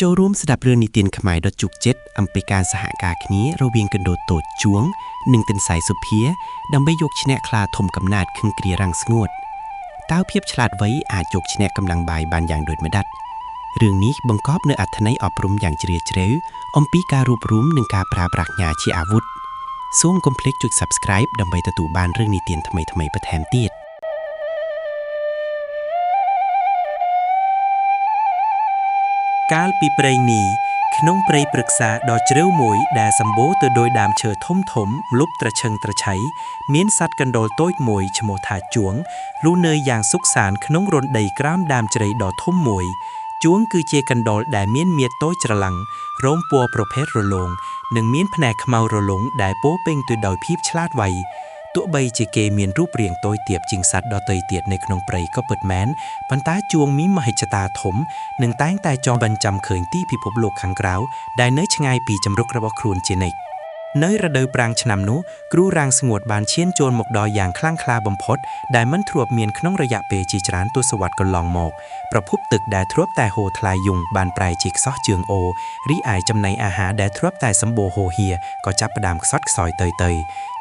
ចូលរួមស្ដាប់រឿងនិទានខ្មែរដ៏ជោគជិតអំពីការសហការគ្នារវាងកណ្ដូលតូចជួងនិងទន្សាយសុភាដើម្បីយកឈ្នះខ្លាធំកំណាតខឹងគ្រារាំងស្ងួតតើភាពឆ្លាតវៃអាចយកឈ្នះកម្លាំងបាយបានយ៉ាងដូចម្ដេចរឿងនេះបង្កប់នូវអត្ថន័យអប់រំយ៉ាងជ្រាលជ្រៅអំពីការរួបរวมនិងការប្រើប្រាស់ញាជាអាវុធសូមកុំភ្លេចចុច Subscribe ដើម្បីទទួលបានរឿងនិទានថ្មីៗបន្ថែមទៀតកាលពីព្រេងនេះក្នុងព្រៃព្រឹក្សាដ៏ជ្រៅមួយដែលសម្បូរទៅដោយដើមឈើធំៗលុបត្រឈឹងត្រឆៃមានសត្វកណ្តុរតូចមួយឈ្មោះថាជួងលូនៅយ៉ាងសុខសាន្តក្នុងរន្ធដីក្រោមដើមជ្រៃដ៏ធំមួយជួងគឺជាកណ្តុរដែលមានមាឌតូចច្រឡឹងរោមពណ៌ប្រភេទរលោងនិងមានភ្នែកខ្មៅរលុងដែលពោរពេញទៅដោយភាពឆ្លាតវៃទោះបីជាគេមានរូបរាងតូចទាបជាងសត្វដទៃទៀតនៅក្នុងព្រៃក៏ពិតមែនប៉ុន្តែជួងមានមហិច្ឆតាធំនិងតែងតែចង់បញ្ចាំឃើញទីពិភពលោកខាងក្រៅដែលនៅឆ្ងាយពីជម្រករបស់ខ្លួនជានិច្ចនៅរដូវប្រាំងឆ្នាំនោះគ្រូរាំងស្ងួតបានឈានចូលមកដល់យ៉ាងខ្លាំងក្លាបំផុតដែលមិនធ្លាប់មានក្នុងរយៈពេលជាច្រើនទសវត្សរ៍កន្លងមកប្រភពទឹកដែលធ្លាប់តែហូរថ្លាយយងបានប្រែជាខ្សោះជើងអូរីឯចំណីអាហារដែលធ្លាប់តែសម្បូរហូរហៀក៏ចាប់ផ្ដើមខ្សត់ខ្សោយទៅ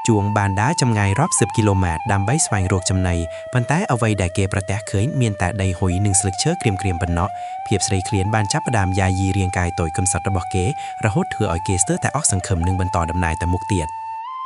ជួងបានដើរចម្ងាយរាប់សិបគីឡូម៉ែត្រដើម្បីស្វែងរកចំណីប៉ុន្តែអ្វីដែលគេប្រទះឃើញមានតែដីហុយនិងស្លឹកឈើក្រៀមៗប៉ុណ្ណោះភាពស្រីឃ្លានបានចាប់ផ្ដើមយាយីរាងកាយតូចកំសត់របស់គេរហូតធ្វើឲ្យគេស្ទើរតែអស់សង្ឃឹមនឹងបន្តដំណើរទៅមុខទៀត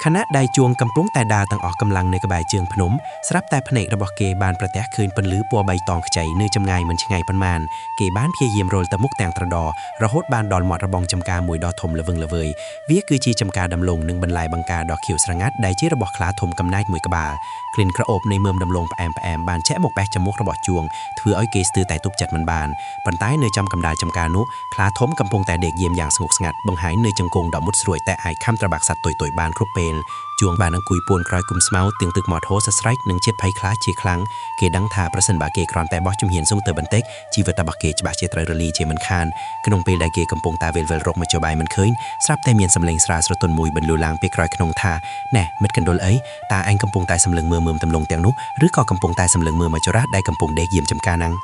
ខណៈដែលជួងកំពុងតែដើរទាំងអស់កម្លាំងនៅក្បែរជើងភ្នំស្រាប់តែភ្នែករបស់គេបានប្រទះឃើញពន្លឺពណ៌បៃតងខ្ចីនៅចម្ងាយមិនឆ្ងាយប៉ុន្មានគេបានព្យាយាមរុលទៅមុខទាំងត្រដរហូតបានដល់មាត់របងចំការមួយដ៏ធំល្វឹងល្វើយវាគឺជាចំការដំឡូងនិងបន្លែបង្ការដ៏ខៀវស្រងាត់ដែលជារបស់ខ្លាធំកំណាចមួយក្បាលក្លិនក្រអូបនៃមើមដំឡូងផ្អែមបានជះមកបេះចំមុខរបស់ជួងធ្វើឲ្យគេស្ទើរតែទប់ចិត្តមិនបានប៉ុន្តែនៅចំកណ្ដាលចំការនោះខ្លាធំកំពុងតែដេកយាមយ៉ាងស្ងប់ស្ងាត់បង្ហាញនៅជង្គង់ដ៏មុតស្រួយតែអាចខំត្របាក់សត្វតូចៗបានគ្រប់ពេលជួងបានអង្គុយពួនក្រោយគុំស្មៅទាំងទឹកមាត់ហូរសស្រែកនិងចិត្តភ័យខ្លាចជាខ្លាំងគេដឹងថាប្រសិនបើគេគ្រាន់តែបោះជំហានសុងទៅបន្តិចជីវិតរបស់គេច្បាស់ជាត្រូវរលាយជាមិនខានក្នុងពេលដែលគេកំពុងតែវិលរកមធ្យោបាយមិនឃើញស្រាប់តែមានសំឡេងស្រាលស្រទន់មួយបន្លឺឡើងពីក្រោយក្នុងថាណែមិត្តកណ្ដុរអីតើឯងកំពុងតែសម្លឹងមើលទំលងទាំងនោះឬក៏កំពុងតែសម្លឹងមើលមកចរះដែលកំពុងដេកយាមចំការហ្នឹង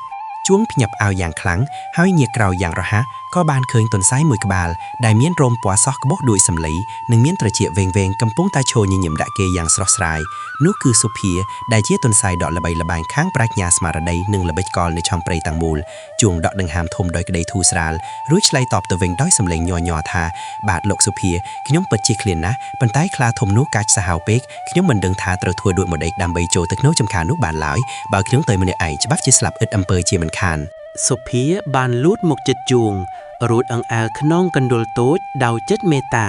ជួងភ្ញាប់អាវយ៉ាងខ្លាំងហើយញាក់ក្រោយយ៉ាងរហ័សក៏បានឃើញទន្សាយមួយក្បាលដែលមានរោមពណ៌សក្បុសដូចសម្លីនិងមានត្រចៀកវែងកំពុងតែឈរញញឹមដាក់គេយ៉ាងស្រស់ស្រាយនោះគឺសុភាដែលជាទន្សាយដកល្បីល្បាញខាងប្រាជ្ញាស្មារតីនិងល្បិចកលនៃឆំព្រៃទាំងមូលជួងដកដង្ហើមធំដោយក្តីធូរស្រាលរួចឆ្លើយតបទៅវិញដោយសម្លេងញ័រថាបាទលោកសុភាខ្ញុំពិតជាឃ្លានណាស់ប៉ុន្តែខ្លាធំនោះកាចសាហាវពេកខ្ញុំមិនដឹងថាត្រូវធ្វើដូចម្តេចដើម្បីចូលទៅក្នុងចំការនោះបានឡើយបើខ្ញុំទៅម្នាក់ឯងច្បាស់ជាស្លាប់ឥតអំពើជាមិនខានសុភាបានលូតមកចិត្តជួងរួចអង្អែលខ្នងកណ្ដុរតូចដោយចិត្តមេត្តា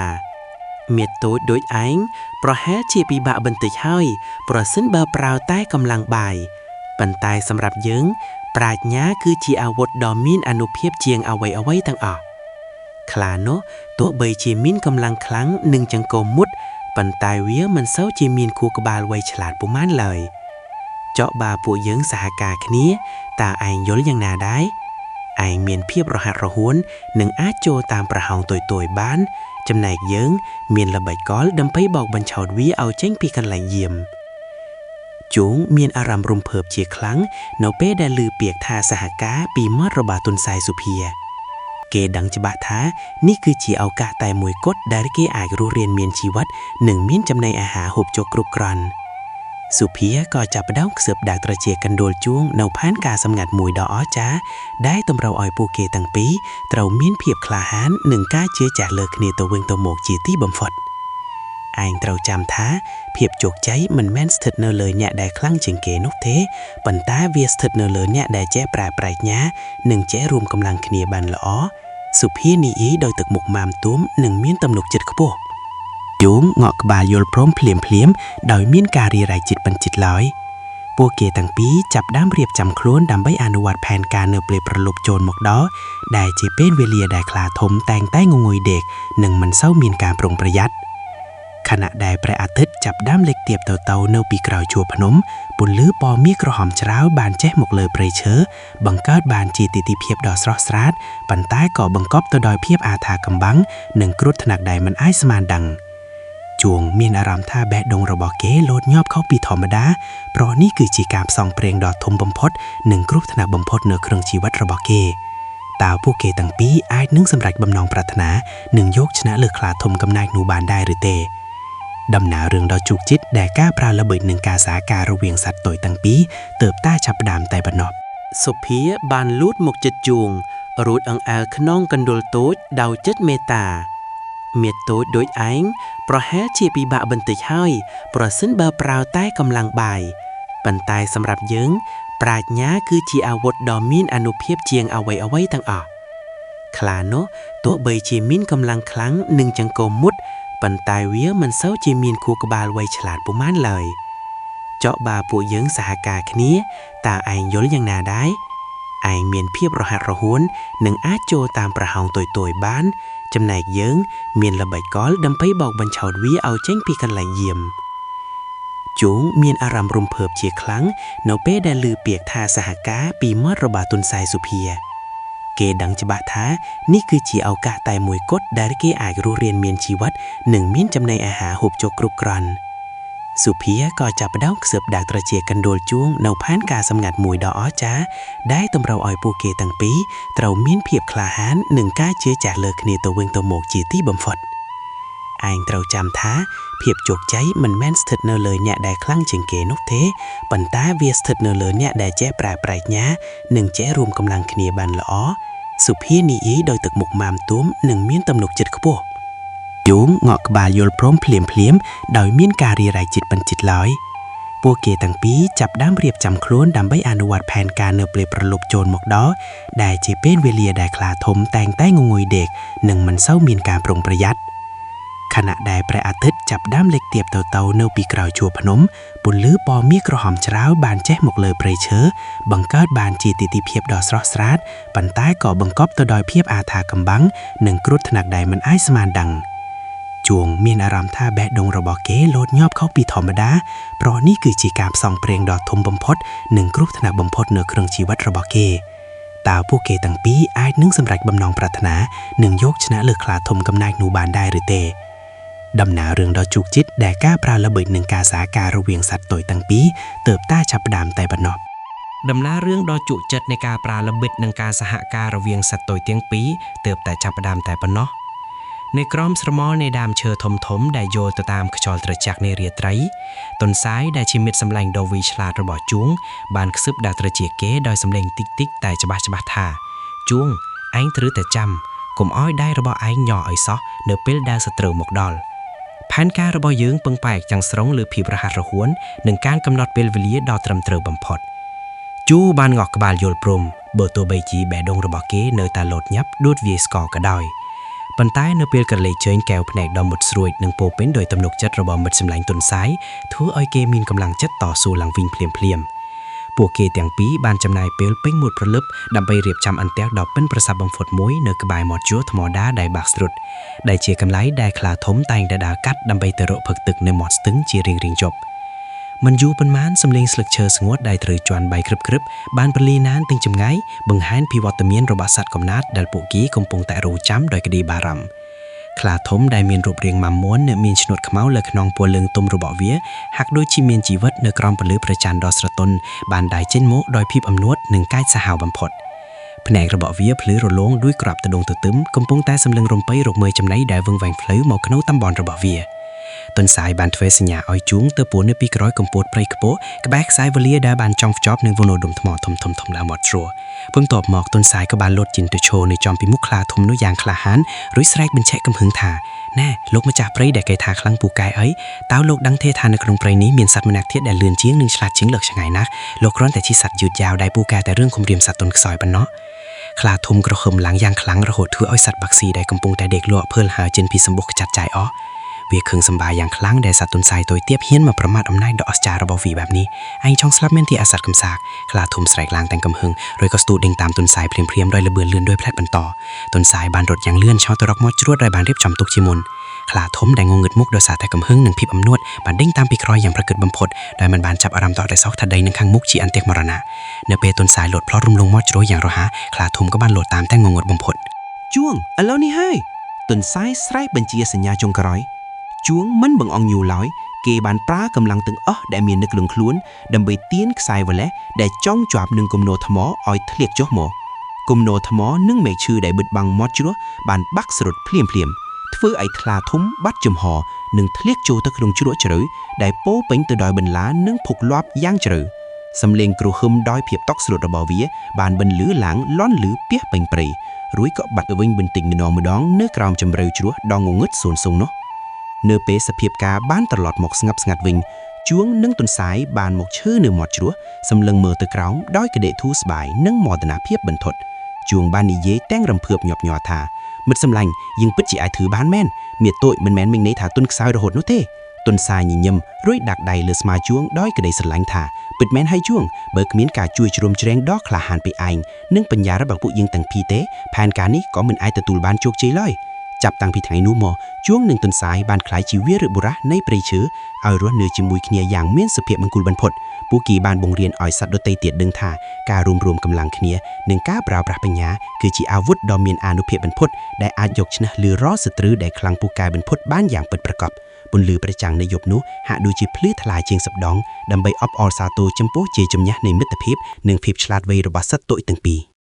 មាឌតូចដូចឯងប្រហែលជាពិបាកបន្តិចហើយប្រសិនបើប្រើតែកម្លាំងបាយប៉ុន្តែសម្រាប់យើងប្រាជ្ញាគឺជាអាវុធដ៏មានអានុភាពជាងអ្វីទាំងអស់ខ្លានោះទោះបីជាមានកម្លាំងខ្លាំងនិងចង្កូមមុតប៉ុន្តែវាមិនសូវជាមានខួរក្បាលវៃឆ្លាតប៉ុន្មានឡើយចកបាពួកយើងសហការគ្នាតើឯងយល់យ៉ាងណាដែរឯងមានភាពរហ័សរហួននិងអាចចូលតាមប្រហោងតូចបានចំណែកយើងមានល្បិចកលដើម្បីបោកបញ្ឆោតវាឲ្យចេញពីកន្លែងយាមជួងមានអារម្មណ៍រំភើបជាខ្លាំងនៅពេលដែលឮពាក្យថាសហការពីមាត់របស់ទន្សាយសុភាគេដឹងច្បាស់ថានេះគឺជាឱកាសតែមួយគត់ដែលគេអាចរស់រានមានជីវិតនិងមានចំណីអាហារហូបចុកគ្រប់គ្រាន់សុភាក៏ចាប់ផ្ដើមខ្សឹបដាក់ត្រចៀកកណ្ដុរជួងនៅផែនការសម្ងាត់មួយដ៏អស្ចារ្យដែលតម្រូវឲ្យពួកគេទាំងពីរត្រូវមានភាពក្លាហាននិងការជឿជាក់លើគ្នាទៅវិញទៅមកជាទីបំផុតឯងត្រូវចាំថាភាពជោគជ័យមិនមែនស្ថិតនៅលើអ្នកដែលខ្លាំងជាងគេនោះទេប៉ុន្តែវាស្ថិតនៅលើអ្នកដែលចេះប្រើប្រាជ្ញានិងចេះរួមកម្លាំងគ្នាបានល្អសុភានីអ៊ីដោយទឹកមុខម៉ាមទួមនិងមានទំនុកចិត្តខ្ពស់ជួងងក់ក្បាលយល់ព្រមភ្លាមដោយមានការរារែកចិត្តបញ្ចិតឡើយពួកគេទាំងពីរចាប់ដើមរៀបចំខ្លួនដើម្បីអនុវត្តផែនការនៅពេលប្រលប់ចូលមកដល់ដែលជាពេលវេលាដែលខ្លាធំតែងតែងងុយដេកនិងមិនសូវមានការប្រុងប្រយ័ត្នខណៈដែលព្រះអាទិត្យចាប់ដើមលេចទៀបទៅនៅពីក្រោយជួរភ្នំពន្លឺពណ៌មាសក្រហមច្រាលបានចេះមកលើព្រៃឈើបង្កើតបានជាទិដ្ឋិភាពដ៏ស្រស់ស្រាតប៉ុន្តែក៏បង្កប់ទៅដោយភាពអាថាកំបាំងនិងគ្រោះថ្នាក់ដែលមិនអាចស្មានដឹងជួងមានអារម្មណ៍ថាបេះដូងរបស់គេលោតញាប់ខុសពីធម្មតាព្រោះនេះគឺជាការផ្សងព្រេងដ៏ធំបំផុតនិងគ្រោះថ្នាក់បំផុតនៅក្នុងជីវិតរបស់គេ តើពួកគេទាំងពីរអាចនឹងសម្រេចបំណងប្រាថ្នានិងយកឈ្នះលើខ្លាធំកំណាចនោះបានដែរឬទេដំណើររឿងដ៏ជោគជ័យដែលការប្រើល្បិចនឹងការសហការរវាងសត្វតូចទាំងពីរទើបតែចាប់ផ្ដើមតែប៉ុណ្ណោះសុភាបានលូតមកចិត្តជួងរួចអង្អែលខ្នងកណ្ដុលតូចដោយចិត្តមេត្តាមាតូចដូចឯងប្រហែលជាពិបាកបន្តិចហើយប្រសិនបើប្រើតែកម្លាំងបាយប៉ុន្តែសម្រាប់យើងប្រាជ្ញាគឺជាអាវុធដ៏មានអានុភាពជាងអ្វីៗទាំងអស់ខ្លានោះទោះបីជាមានកម្លាំងខ្លាំងនិងចង្កូមមុតប៉ុន្តែវាមិនសូវជាមានខួរក្បាលវៃឆ្លាតប៉ុន្មានឡើយចុះបើពួកយើងសហការគ្នាតើឯងយល់យ៉ាងណាដែរឯងមានភាពរហ័សរហួននិងអាចចូលតាមប្រហោងតុយៗបានចំណែកយើងមានល្បិចកលដើម្បីបោកបញ្ឆោតវាឲ្យចេញពីកន្លែងយាមជួងមានអារម្មណ៍រំភើបជាខ្លាំងនៅពេលដែលឮពាក្យថាសហការពីមាត់របស់ទុនសាយសុភាគេដឹងច្បាស់ថានេះគឺជាឱកាសតែមួយគត់ដែលគេអាចរស់រានមានជីវិតនិងមានចំណីអាហារហូបចុកគ្រប់គ្រាន់សុភាក៏ចាប់ផ្ដើមខ្សឹបដាវត្រចៀកកណ្ដួលជួងនៅផែនការសម្ងាត់មួយដ៏អស្ចារ្យដែលតម្រូវឲ្យពួកគេទាំងពីរត្រូវមានភាពក្លាហាននិងការជឿជាក់លើគ្នាទៅវិញទៅមកជាទីបំផុតឯងត្រូវចាំថាភាពជោគជ័យមិនមែនស្ថិតនៅលើអ្នកដែលខ្លាំងជាងគេនោះទេប៉ុន្តែវាស្ថិតនៅលើអ្នកដែលចេះប្រើប្រាជ្ញានិងចេះរួមកម្លាំងគ្នាបានល្អសុភានិយាយដោយទឹកមុខម៉ាំទួមនិងមានទំនុកចិត្តខ្ពស់ជួងងក់ក្បាលយល់ព្រមភ្លាមដោយមានការរារាយចិត្តបញ្ចិតឡើយពួកគេទាំងពីរចាប់ផ្ដើមរៀបចំខ្លួនដើម្បីអនុវត្តផែនការនៅពេលប្រលប់ចូលមកដល់ដែលជាពេលវេលាដែលខ្លាធំតែងតែងងុយដេកនិងមិនសូវមានការប្រុងប្រយ័ត្នខណៈដែលព្រះអាទិត្យចាប់ផ្ដើមលេចទៀបទៅនៅពីក្រោយជួរភ្នំពន្លឺពណ៌មាសក្រហមច្រាវបានចេះមកលើព្រៃឈើបង្កើតបានជាទិដ្ឋភាពដ៏ស្រស់ស្រាតប៉ុន្តែក៏បង្កប់ទៅដោយភាពអាថាកំបាំងនិងគ្រោះថ្នាក់ដែលមិនអាចស្មានដឹងជួងមានអារម្មណ៍ថាបេះដូងរបស់គេលោតញាប់ខុសពីធម្មតាព្រោះនេះគឺជាការផ្សងព្រេងដ៏ធំបំផុតនិងគ្រោះថ្នាក់បំផុតនៅក្នុងជីវិតរបស់គេតើពួកគេទាំងពីរអាចនឹងសម្រេចបំណងប្រាថ្នានិងយកឈ្នះលើខ្លាធំកំណាចនោះបានដែរឬទេដំណើររឿងដ៏ជោគជ័យដែលការប្រើល្បិចនឹងការសហការរវាងសត្វតូចទាំងពីរទើបតែចាប់ផ្ដើមតែប៉ុណ្ណោះដំណើររឿងដ៏ជោគជ័យនៃការប្រើល្បិចនឹងការសហការរវាងសត្វតូចទាំងពីរទើបតែចាប់ផ្ដើមតែប៉ុណ្ណោះនៅក្រោមស្រមោលនៃដើមឈើធំដែលយល់ទៅតាមខ្យល់ត្រជាក់នៃរាត្រីទុនសាយដែលជាមិត្តសម្លាញ់ដ៏វៃឆ្លាតរបស់ជួងបានខ្សឹបដាវត្រជាគេដោយសម្លេងតិចតែច្បាស់ថាជួងឯងត្រូវតែចាំកុំឲ្យដៃរបស់ឯងញ័រឲ្យសោះនៅពេលដែលសត្រូវមកដល់ផែនការរបស់យើងពឹងផ្អែកទាំងស្រុងលើភាពរហ័សរហួននិងការកំណត់ពេលវេលាដ៏ត្រឹមត្រូវបំផុតជូបានងក់ក្បាលយល់ព្រមបើទោះបីជាបេះដូងរបស់គេនៅតែលោតញាប់ដួតវាយស្គរក៏ដោយប៉ុន្តែនៅពេលក្រឡេកជើញកែវភ្នែកដ៏មុតស្រួយនិងពោពេញដោយទំនុកចិត្តរបស់មិត្តសម្លាញ់ទុនសាយធ្វើឲ្យគេមានកម្លាំងចិត្តតស៊ូឡើងវិញភ្លាមពួកគេទាំងពីរបានចំណាយពេលពេញមួយព្រលឹបដើម្បីរៀបចំអន្ទះដ៏ប៉ិនប្រសប់បំផុតមួយនៅក្បែរមាត់ជួរថ្មដាដែលបាក់ស្រុតដែលជាកន្លែងដែលខ្លាធំតែងតែដើរកាត់ដើម្បីទៅរកផឹកទឹកនៅមាត់ស្ទឹងជារៀងៗយប់មិនយូរប៉ុន្មានសំឡេងស្លឹកឈើស្ងួតដែលត្រូវជន់បែកក្រឹបបានប្រលីណានទាំងចម្ងាយបង្ហាញពីវត្តមានរបស់សត្វកំណាតដែលពួកគេកំពុងតែរង់ចាំដោយក្តីបារម្ភខ្លាធំដែលមានរូបរាងម៉ាំមួននិងមានឈ្នួតខ្មៅលើខ្នងពណ៌លឿងទុំរបស់វាហាក់ដូចជាមានជីវិតនៅក្រោមពន្លឺព្រះច័ន្ទដ៏ស្រទន់បានដើរចេញមកដោយភាពអំនួតនិងកាយសាហាវបំផុតភ្នែករបស់វាភ្លឺរលោងដោយក្របទដងទទឹមកំពុងតែសម្លឹងរំពៃរកមើលចំណីដែលវឹងវែងផ្លូវមកក្នុងតំបន់របស់វាទុនសាយបានធ្វើសញ្ញាឲ្យជួងទៅពួននៅពីក្រោយកម្ពស់ព្រៃខ្ពស់ក្បែរខ្សែវលាដែលបានចងភ្ជាប់នឹងវនូដុំថ្មធំឡើងមាត់ជ្រោះបន្ទាប់មកទុនសាយក៏បានលោតជិនទៅឈរនៅចំពីមុខខ្លាធំនោះយ៉ាងក្លាហានរួចស្រែកបញ្ជាក់កំហឹងថាណែលោកម្ចាស់ព្រៃដែលគេថាខ្លាំងពូកែអីតើលោកដឹងទេថានៅក្នុងព្រៃនេះមានសត្វម្នាក់ទៀតដែលលឿនជាងនិងឆ្លាតជាងលើកឆ្ងាយណាស់លោកគ្រាន់តែជាសត្វយឺតយ៉ាវដែលពូកែតែរឿងគំរាមសត្វទុនខ្សោយប៉ុណ្ណោះខ្លាធំក្រហមឡើងយ៉ាងខ្លាំងរហូតធ្វើឲ្យសត្វបាក់ស៊ីដែលកំពុងតែដេកលក់ភើលហើរចេញពីសម្បុកខ្ចាត់ចាយអស់វាខឹងសម្បាយ៉ាងខ្លាំងដែលសត្វទុនសាយតូចទាបហ៊ានមកប្រមាថអំណាចដ៏អស្ចារ្យរបស់វាបែបនេះឯងចង់ស្លាប់មែនទេអាសត្វកំសាកខ្លាធំស្រែកឡើងទាំងកំហឹងរួចក៏ស្ទុះដេញតាមទុនសាយភ្លាមដោយល្បឿនលឿនដោយផ្លែតបន្តទុនសាយបានរត់យ៉ាងលឿនឆោតទៅរកមាត់ជ្រួតដែលបានរៀបចំទុកជាមុនខ្លាធំដែលងងឹតមុខដោយសារតែកំហឹងនិងភាពអំនួតបានដេញតាមពីក្រោយយ៉ាងប្រកឹកបំផុតដោយមិនបានចាប់អារម្មណ៍តតែសោះថាដីនឹងខាងមុខជាអន្ទះមរណៈនៅពេលទុនសាយលោតផ្លត់រំលងមាត់ជ្រោយយ៉ាងរហ័សខ្លាធំក៏បានលោតតាមតែងងឹតបំផុតជួងឥឡូវនេះហើយទុនសាយស្រែកបញ្ជាសញ្ញាចុងក្រោយជួងមិនបង្អង់យូរឡើយគេបានប្រើកម្លាំងទាំងអស់ដែលមាននៅក្នុងខ្លួនដើម្បីទាញខ្សែវ៉ាឡេសដែលចងជាប់នឹងគំនរថ្មឲ្យធ្លាក់ចុះមក គុំណោថ្មនិងមេឈឺដែលបិទបាំងមាត់ជ្រោះបានបាក់ស្រុតភ្លាមធ្វើឲ្យថ្លាធំបាត់ចំហនិងធ្លាក់ចូលទៅក្នុងជ្រក់ជ្រៅដែលពោពេញទៅដោយបន្លានិងភុកលាប់យ៉ាងជ្រៅសំឡេងគ្រហឹមដោយភាពតក់ស្លុតរបស់វាបានបន្លឺឡើងលន់លឺពាសពេញព្រៃរួចក៏បាត់ទៅវិញបន្តិចម្ដងនៅក្រោមជម្រៅជ្រោះដ៏ងងឹតសូន្យនោះ នៅពេលសភាពការបានត្រឡប់មកស្ងប់ស្ងាត់វិញជួងនិងទន្សាយបានមកឈើនៅមាត់ជ្រោះសម្លឹងមើលទៅក្រោមដោយក្តីធូរស្បើយនិងមោទនភាពបន្ថត់ជួងបាននិយាយទាំងរំភើបញាប់ញ័រថាមិត្តសម្លាញ់យើងពិតជាអាចធ្វើបានមែនមៀតូចមិនមែនមានន័យថាទុនខ្សោយរហូតនោះទេទន្សាយញញឹមរួចដាក់ដៃលើស្មាជួងដោយក្តីស្រឡាញ់ថាពិតមែនហើយជួងបើគ្មានការជួយជ្រោមជ្រែងដ៏ក្លាហានពីឯងនិងបញ្ញារបស់ពួកយើងទាំងពីរទេផែនការនេះក៏មិនអាចទទួលបានជោគជ័យឡើយ ចាប់តាំងពីថ្ងៃនោះមកជួងនិងទន្សាយបានក្លាយជាវីរបុរសនៃព្រៃឈើឲ្យរស់នៅជាមួយគ្នាយ៉ាងមានសុភមង្គលបំផុតពួកគេបានបង្រៀនឲ្យសត្វដទៃទៀតដឹងថាការរួមកម្លាំងគ្នានិងការប្រើប្រាស់បញ្ញាគឺជាអាវុធដ៏មានអានុភាពបំផុតដែលអាចយកឈ្នះលើរាល់សត្រូវដែលខ្លាំងពូកែបំផុតបានយ៉ាងពិតប្រាកដពន្លឺព្រះច័ន្ទនៅយប់នោះហាក់ដូចជាភ្លឺថ្លាជាងសប្ដងដើម្បីអបអរសាទរចំពោះជ័យជំនះនៃមិត្តភាពនិងភាពឆ្លាតវៃរបស់សត្វទោចទាំងពីរ